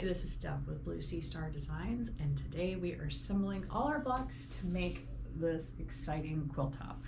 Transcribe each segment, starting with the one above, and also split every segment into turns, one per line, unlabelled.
Hi, this is Steph with Blue Sea Star Designs, and today we are assembling all our blocks to make this exciting quilt top.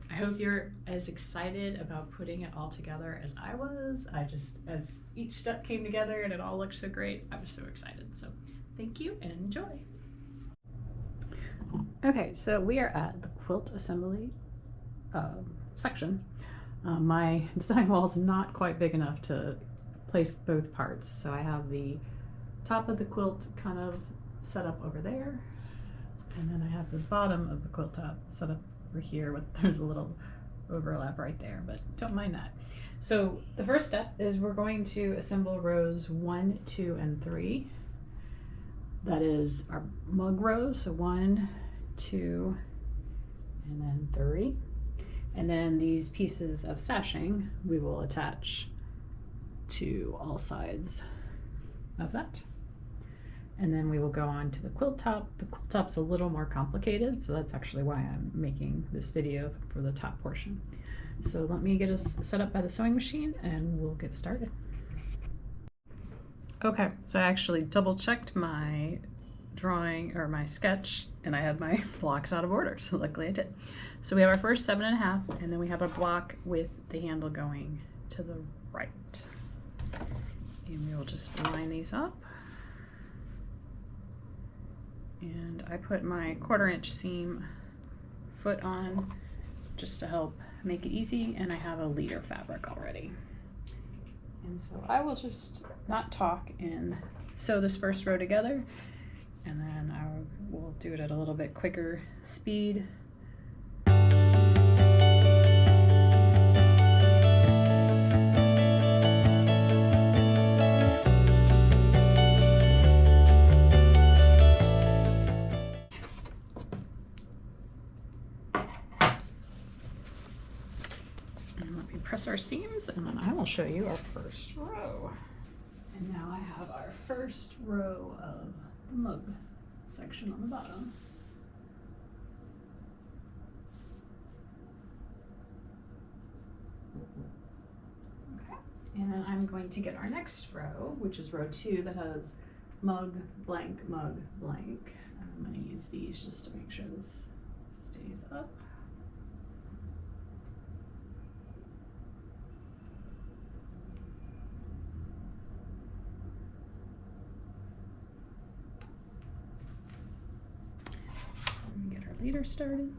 I hope you're as excited about putting it all together as I was. As each step came together and it all looked so great, I was so excited. So thank you and enjoy. Okay, so we are at the quilt assembly section. My design wall is not quite big enough to place both parts, so I have the top of the quilt kind of set up over there, and then I have the bottom of the quilt top set up over here there's a little overlap right there, but don't mind that. So the first step is we're going to assemble rows 1, 2, and 3. That is our mug rows, so 1, 2, and then 3. And then these pieces of sashing we will attach to all sides of that. And then we will go on to the quilt top. The quilt top's a little more complicated, so that's actually why I'm making this video for the top portion. So let me get us set up by the sewing machine and we'll get started. Okay, so I actually double checked my drawing or my sketch, and I had my blocks out of order, so luckily I did. So we have our first 7.5, and then we have a block with the handle going to the right. And we will just line these up. And I put my 1/4 inch seam foot on just to help make it easy, and I have a leader fabric already. And so I will just not talk and sew this first row together, and then I will do it at a little bit quicker speed. Press our seams, and then I will show you our first row. And now I have our first row of the mug section on the bottom. Okay, and then I'm going to get our next row, which is row 2, that has mug, blank, mug, blank. I'm going to use these just to make sure this stays up. Get our leader started.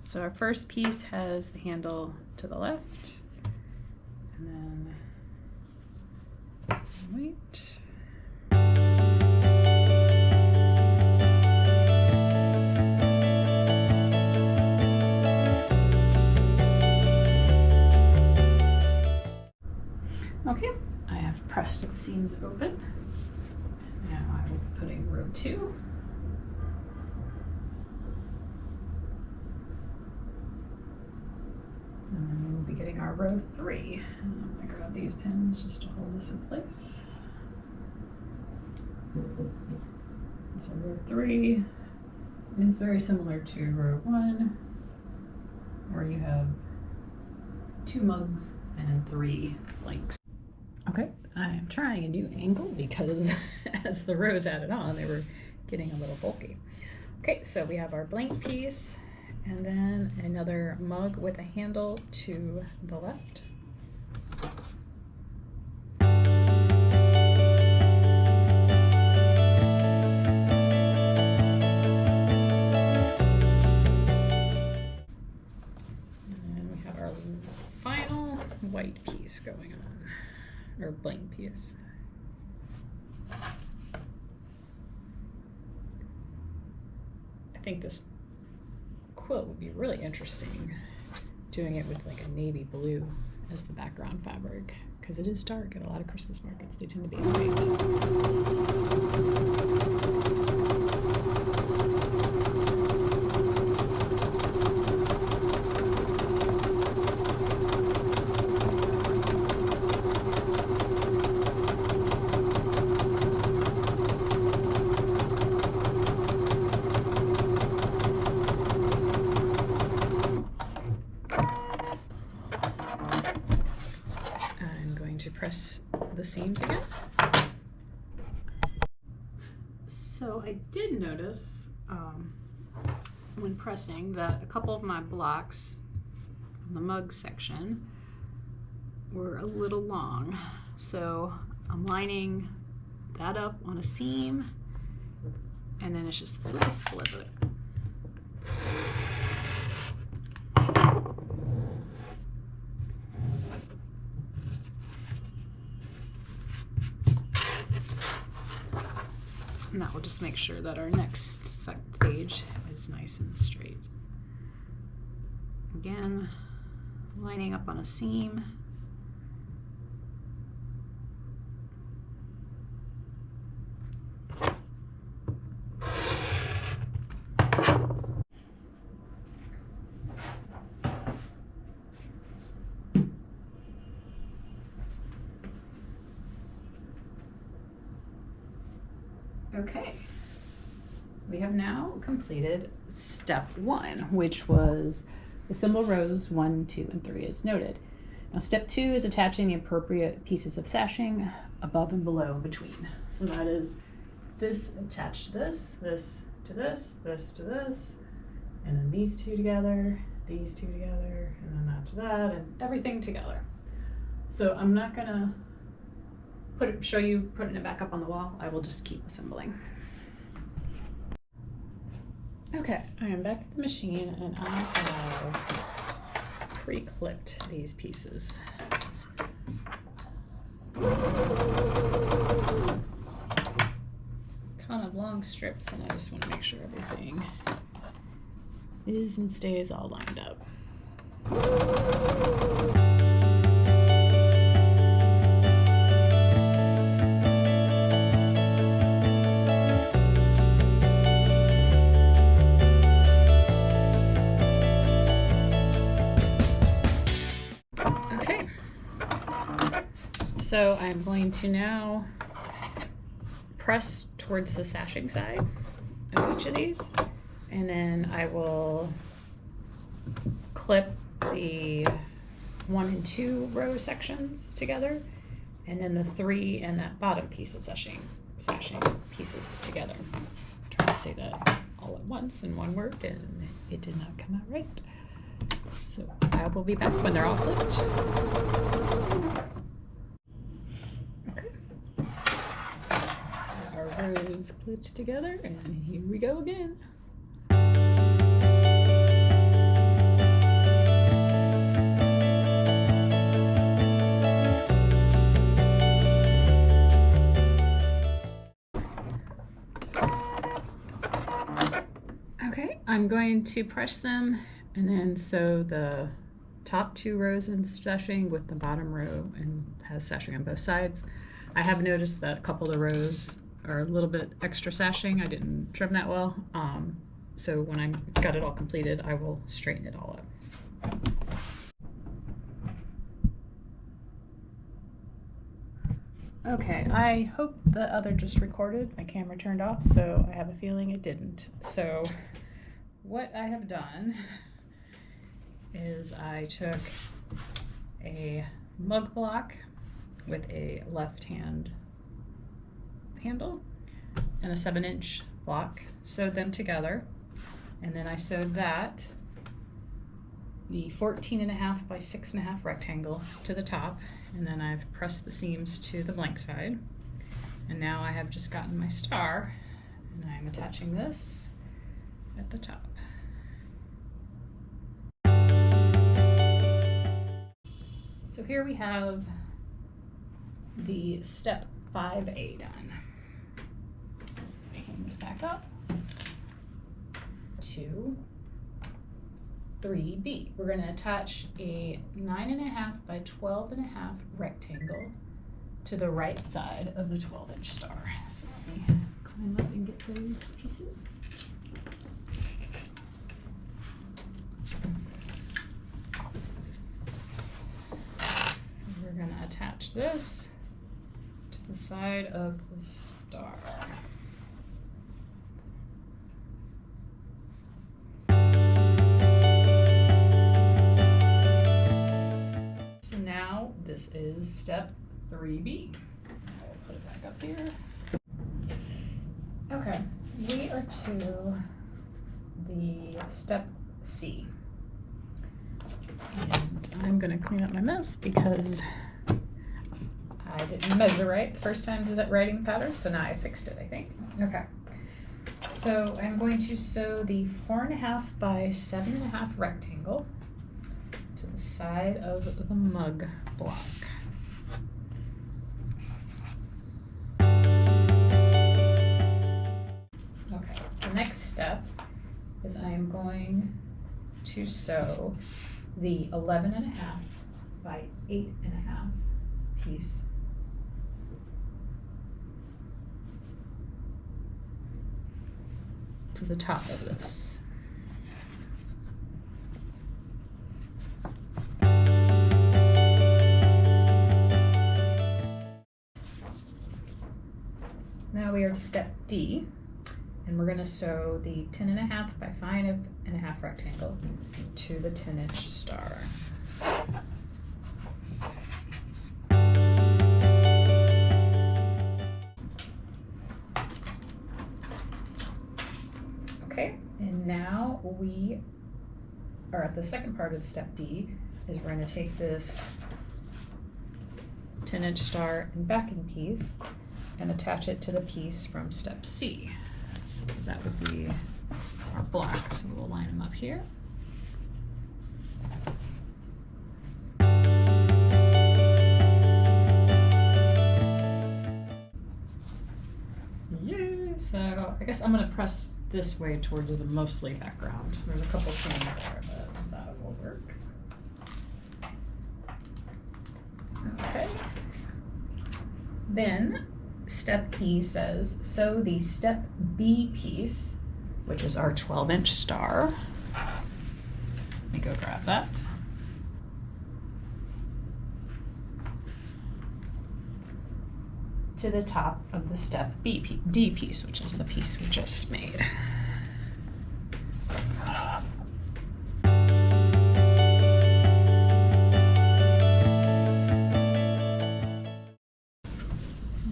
So our first piece has the handle to the left, and then wait. Okay, I have pressed the seams open. Now I will be putting row 2. And then we'll be getting our row 3. And I'm going to grab these pins just to hold this in place. So row 3 is very similar to row 1, where you have 2 mugs and 3 blanks. Okay, I'm trying a new angle because as the rows added on, they were getting a little bulky. Okay, so we have our blank piece, and then another mug with a handle to the left. And then we have our final white piece going on, or blank piece. I think this quilt would be really interesting doing it with like a navy blue as the background fabric, because it is dark at a lot of Christmas markets. They tend to be to press the seams again. So I did notice when pressing that a couple of my blocks in the mug section were a little long. So I'm lining that up on a seam, and then it's just this little slit. And that will just make sure that our next stage is nice and straight. Again, lining up on a seam. Okay, we have now completed step 1, which was assemble rows 1, 2, and 3 as noted. Now step 2 is attaching the appropriate pieces of sashing above and below and between. So that is this attached to this, this to this, this to this, and then these two together, these two together, and then that to that, and everything together. So I'm not gonna show you putting it back up on the wall. I will just keep assembling. Okay, I am back at the machine and I have pre-clipped these pieces. Kind of long strips, and I just want to make sure everything is and stays all lined up. So I'm going to now press towards the sashing side of each of these, and then I will clip the 1 and 2 row sections together, and then the 3 and that bottom piece of sashing pieces together. I'm trying to say that all at once in one word, and it did not come out right. So I will be back when they're all clipped. Rows clipped together, and here we go again. Okay, I'm going to press them and then sew the top 2 rows in sashing with the bottom row, and has sashing on both sides. I have noticed that a couple of the rows are a little bit extra sashing. I didn't trim that well. So when I got it all completed, I will straighten it all up. Okay, I hope the other just recorded. My camera turned off, so I have a feeling it didn't. So what I have done is I took a mug block with a left hand handle and a 7-inch block, sewed them together, and then I sewed that, the 14.5 by 6.5 rectangle, to the top, and then I've pressed the seams to the blank side, and now I have just gotten my star, and I'm attaching this at the top. So here we have the step 5A done. Hang this back up to 3B. We're going to attach a 9.5 by 12.5 rectangle to the right side of the 12-inch star. So let me climb up and get those pieces. We're going to attach this to the side of the star. So now this is step 3B. I'll put it back up here. Okay, we are to the step C. And I'm gonna clean up my mess because I didn't measure right the first time writing the pattern, so now I fixed it, I think. Okay, so I'm going to sew the 4.5 by 7.5 rectangle to the side of the mug block. Okay, the next step is I am going to sew the 11.5 by 8.5 piece to the top of this. Now we are to step D, and we're going to sew the 10.5 by 5.5 rectangle to the 10-inch star. Okay, and now we are at the second part of step D, is we're going to take this 10-inch star and backing piece and attach it to the piece from step C. So that would be our block, so we'll line them up here. Yeah, so I guess I'm going to press this way towards the mostly background. There's a couple seams there, but that will work. Okay. Then step E says, sew the step B piece, which is our 12-inch star. Let me go grab that. To the top of the step D piece, which is the piece we just made. So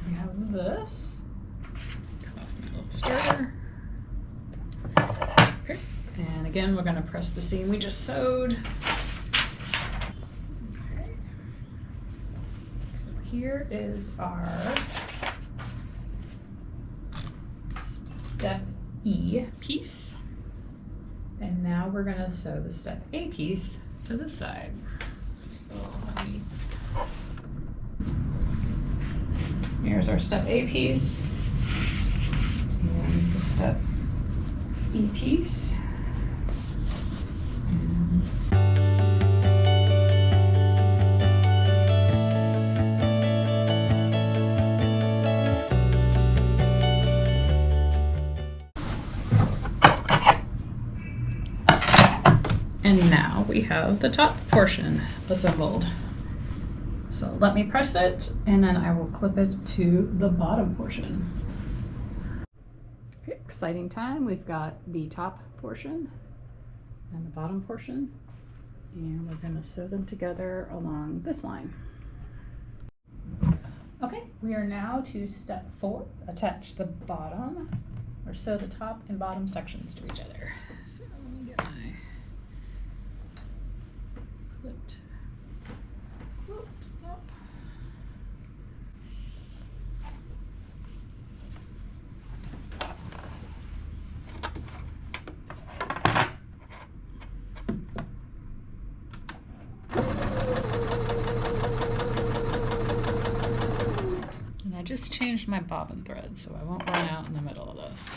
we have this. Cut off my little starter. Okay. And again, we're going to press the seam we just sewed. Here is our step E piece, and now we're going to sew the step A piece to the side. Here's our step A piece and the step E piece. And now we have the top portion assembled. So let me press it, and then I will clip it to the bottom portion. Okay, exciting time. We've got the top portion and the bottom portion, and we're going to sew them together along this line. Okay, we are now to step 4, attach the bottom, or sew the top and bottom sections to each other. So let me get my clipped up. And I just changed my bobbin thread, so I won't run out in the middle of this.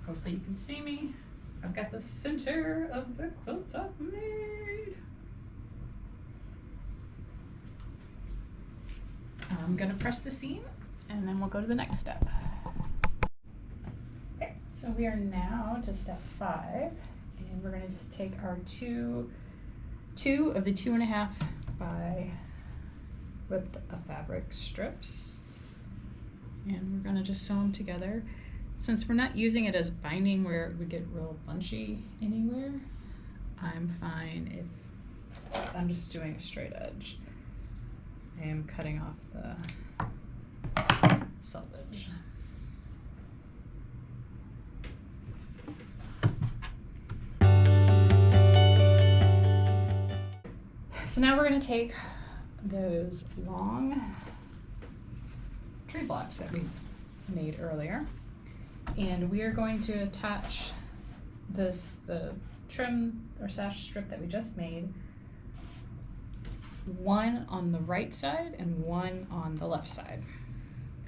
Hopefully you can see me. I've got the center of the quilt up made. I'm gonna press the seam and then we'll go to the next step. Okay, so we are now to step 5, and we're gonna take our two of the 2.5 by width of fabric strips, and gonna just sew them together. Since we're not using it as binding where it would get real bunchy anywhere, I'm fine if I'm just doing a straight edge. I am cutting off the selvage. So now we're going to take those long tree blocks that we made earlier, and we are going to attach the trim or sash strip that we just made, one on the right side and one on the left side.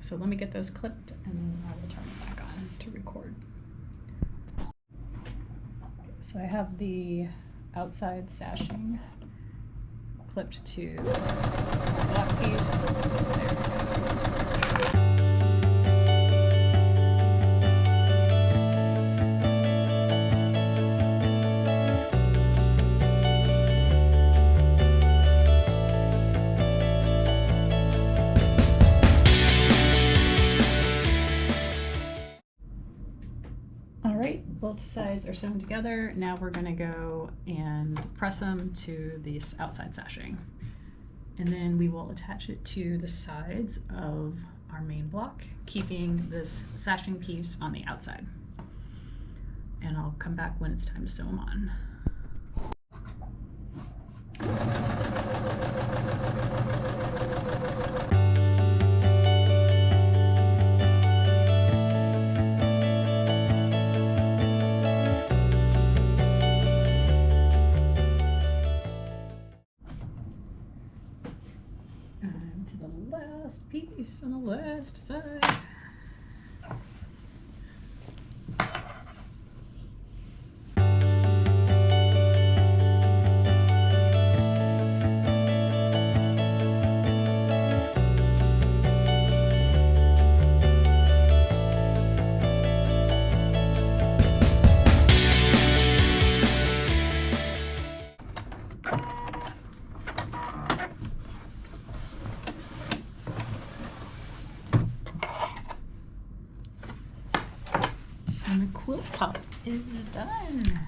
So let me get those clipped and then I will turn it back on to record. So I have the outside sashing clipped to the block piece. There we go. Both sides are sewn together. Now we're going to go and press them to the outside sashing. And then we will attach it to the sides of our main block, keeping this sashing piece on the outside. And I'll come back when it's time to sew them on. To the last piece on the last side. And the quilt top is done.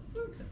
So excited.